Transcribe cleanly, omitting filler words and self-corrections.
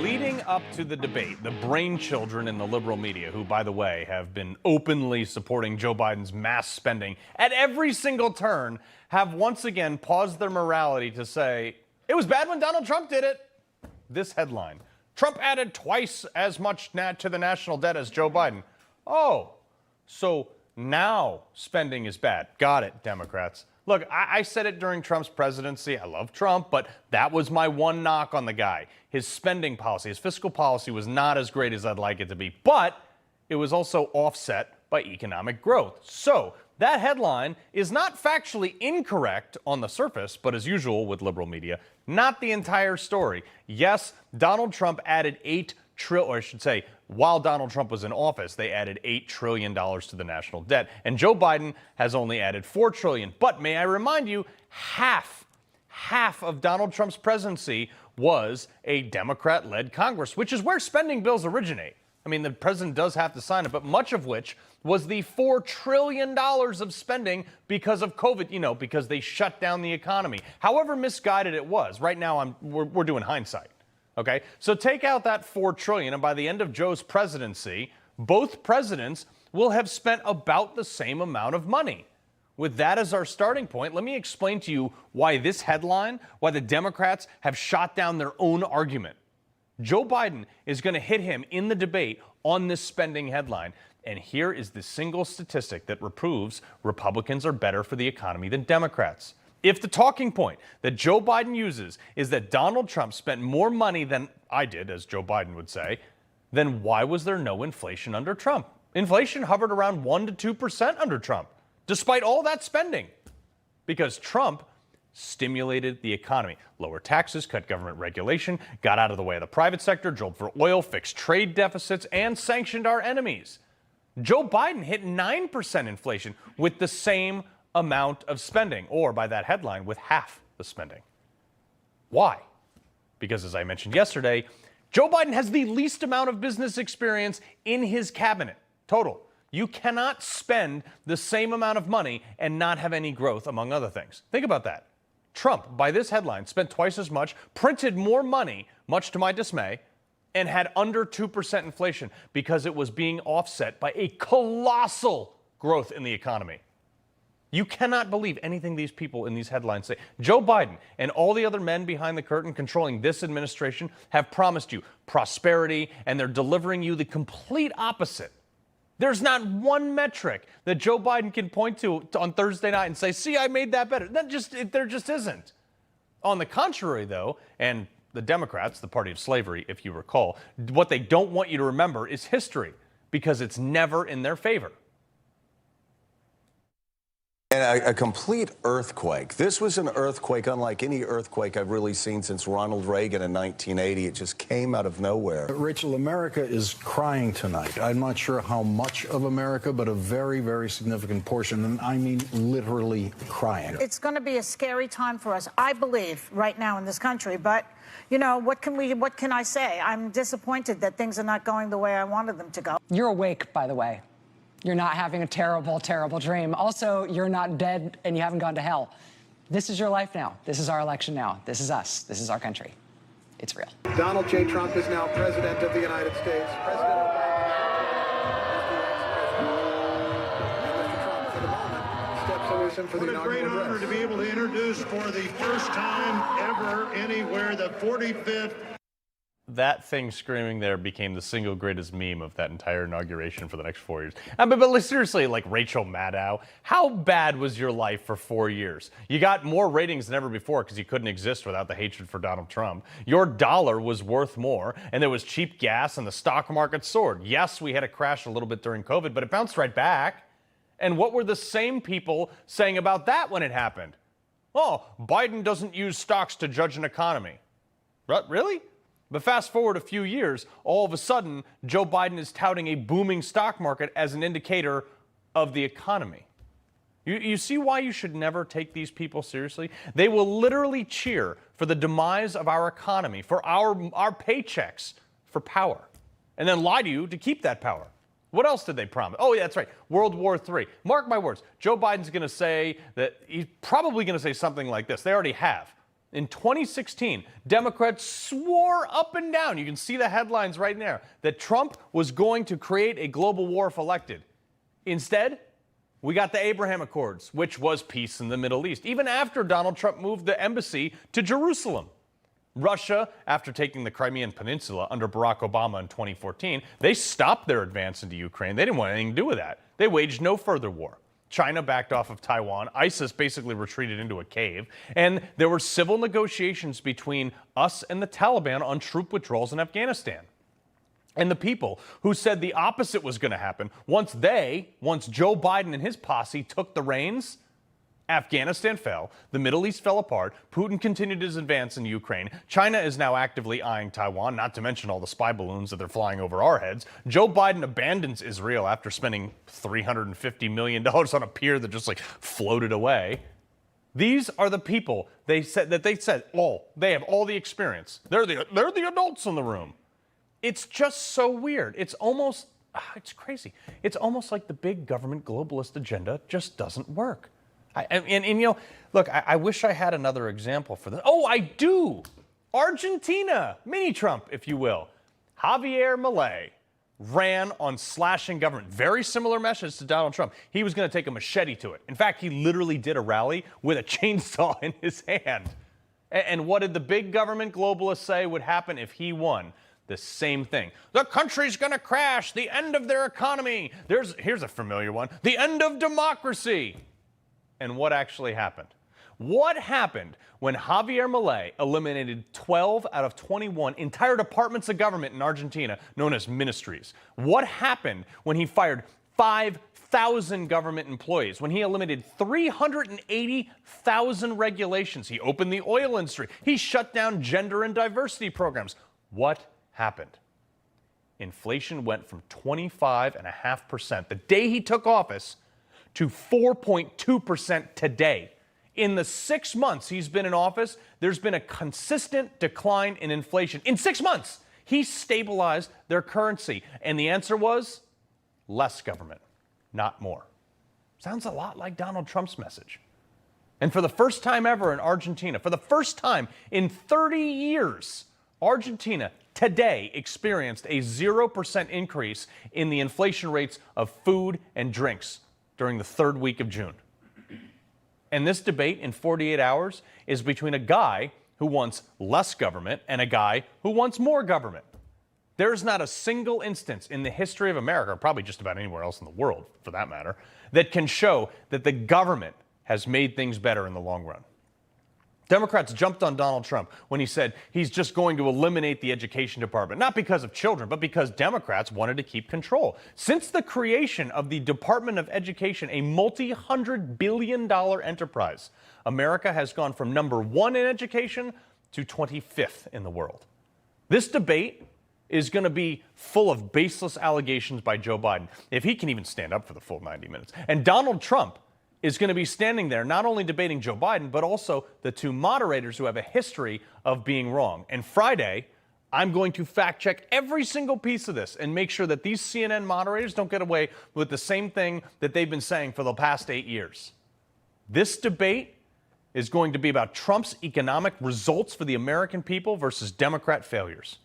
Leading up to the debate, the brainchildren in the liberal media, who, by the way, have been openly supporting Joe Biden's mass spending at every single turn, have once again paused their morality to say, it was bad when Donald Trump did it. This headline: Trump added twice as much to the national debt as Joe Biden. Oh, so now spending is bad. Got it, Democrats. Look, I said it during Trump's presidency. I love Trump, but that was my one knock on the guy. His spending policy, his fiscal policy was not as great as I'd like it to be, but it was also offset by economic growth. So that headline is not factually incorrect on the surface, but as usual with liberal media, not the entire story. Yes, Donald Trump added while Donald Trump was in office, they added $8 trillion to the national debt. And Joe Biden has only added $4 trillion. But may I remind you, half of Donald Trump's presidency was a Democrat-led Congress, which is where spending bills originate. I mean, the president does have to sign it, but much of which was the $4 trillion of spending because of COVID, because they shut down the economy. However misguided it was, right now we're doing hindsight. Okay, so take out that $4 trillion, and by the end of Joe's presidency, both presidents will have spent about the same amount of money. With that as our starting point, let me explain to you why this headline, why the Democrats have shot down their own argument. Joe Biden is going to hit him in the debate on this spending headline, and here is the single statistic that proves Republicans are better for the economy than Democrats. If the talking point that Joe Biden uses is that Donald Trump spent more money than I did, as Joe Biden would say, then why was there no inflation under Trump? Inflation hovered around 1% to 2% under Trump, despite all that spending, because Trump stimulated the economy, lowered taxes, cut government regulation, got out of the way of the private sector, drilled for oil, fixed trade deficits, and sanctioned our enemies. Joe Biden hit 9% inflation with the same amount of spending, or by that headline, with half the spending. Why? Because, as I mentioned yesterday, Joe Biden has the least amount of business experience in his cabinet, total. You cannot spend the same amount of money and not have any growth, among other things. Think about that. Trump, by this headline, spent twice as much, printed more money, much to my dismay, and had under 2% inflation because it was being offset by a colossal growth in the economy. You cannot believe anything these people in these headlines say. Joe Biden and all the other men behind the curtain controlling this administration have promised you prosperity, and they're delivering you the complete opposite. There's not one metric that Joe Biden can point to on Thursday night and say, see, I made that better. There just isn't. On the contrary, though, and the Democrats, the party of slavery, if you recall, what they don't want you to remember is history, because it's never in their favor. And a complete earthquake. This was an earthquake unlike any earthquake I've really seen since Ronald Reagan in 1980. It just came out of nowhere. Rachel, America is crying tonight. I'm not sure how much of America, but a very, very significant portion, and I mean literally crying. It's going to be a scary time for us, I believe, right now in this country. But, what can I say? I'm disappointed that things are not going the way I wanted them to go. You're awake, by the way. You're not having a terrible, terrible dream. Also, you're not dead and you haven't gone to hell. This is your life now. This is our election now. This is us. This is our country. It's real. Donald J. Trump is now president of the United States. President Obama is the ex-president. And Mr. Trump, for the moment, steps away for the inaugural address. What a great honor to be able to introduce for the first time ever anywhere the 45th. That thing screaming there became the single greatest meme of that entire inauguration for the next 4 years. But seriously, like Rachel Maddow, how bad was your life for 4 years? You got more ratings than ever before because you couldn't exist without the hatred for Donald Trump. Your dollar was worth more, and there was cheap gas, and the stock market soared. Yes, we had a crash a little bit during COVID, but it bounced right back. And what were the same people saying about that when it happened? Oh, Biden doesn't use stocks to judge an economy. Really? But fast forward a few years, all of a sudden, Joe Biden is touting a booming stock market as an indicator of the economy. You see why you should never take these people seriously? They will literally cheer for the demise of our economy, for our paychecks, for power, and then lie to you to keep that power. What else did they promise? Oh, yeah, that's right. World War III. Mark my words. Joe Biden's going to say that he's probably going to say something like this. They already have. In 2016, Democrats swore up and down, you can see the headlines right there, that Trump was going to create a global war if elected. Instead, we got the Abraham Accords, which was peace in the Middle East, even after Donald Trump moved the embassy to Jerusalem. Russia, after taking the Crimean Peninsula under Barack Obama in 2014, they stopped their advance into Ukraine. They didn't want anything to do with that. They waged no further war. China backed off of Taiwan. ISIS basically retreated into a cave. And there were civil negotiations between us and the Taliban on troop withdrawals in Afghanistan. And the people who said the opposite was going to happen, once Joe Biden and his posse took the reins, Afghanistan fell, the Middle East fell apart, Putin continued his advance in Ukraine, China is now actively eyeing Taiwan, not to mention all the spy balloons that they're flying over our heads. Joe Biden abandons Israel after spending $350 million on a pier that just floated away. These are the people they said they have all the experience. They're the adults in the room. It's just so weird. It's crazy. It's almost like the big government globalist agenda just doesn't work. I wish I had another example for this. Oh, I do. Argentina, mini Trump, if you will. Javier Milei ran on slashing government. Very similar message to Donald Trump. He was going to take a machete to it. In fact, he literally did a rally with a chainsaw in his hand. And what did the big government globalists say would happen if he won? The same thing. The country's going to crash. The end of their economy. Here's a familiar one. The end of democracy. And what actually happened? What happened when Javier Milei eliminated 12 out of 21 entire departments of government in Argentina, known as ministries? What happened when he fired 5,000 government employees, when he eliminated 380,000 regulations? He opened the oil industry. He shut down gender and diversity programs. What happened? Inflation went from 25.5% the day he took office to 4.2% today. In the 6 months he's been in office, there's been a consistent decline in inflation. In 6 months, he stabilized their currency. And the answer was less government, not more. Sounds a lot like Donald Trump's message. And for the first time ever in Argentina, for the first time in 30 years, Argentina today experienced a 0% increase in the inflation rates of food and drinks during the third week of June. And this debate in 48 hours is between a guy who wants less government and a guy who wants more government. There's not a single instance in the history of America, or probably just about anywhere else in the world for that matter, that can show that the government has made things better in the long run. Democrats jumped on Donald Trump when he said he's just going to eliminate the education department, not because of children, but because Democrats wanted to keep control. Since the creation of the Department of Education, a multi-hundred-billion-dollar enterprise, America has gone from number 1 in education to 25th in the world. This debate is going to be full of baseless allegations by Joe Biden, if he can even stand up for the full 90 minutes. And Donald Trump is going to be standing there not only debating Joe Biden, but also the two moderators who have a history of being wrong. And Friday, I'm going to fact check every single piece of this and make sure that these CNN moderators don't get away with the same thing that they've been saying for the past 8 years. This debate is going to be about Trump's economic results for the American people versus Democrat failures.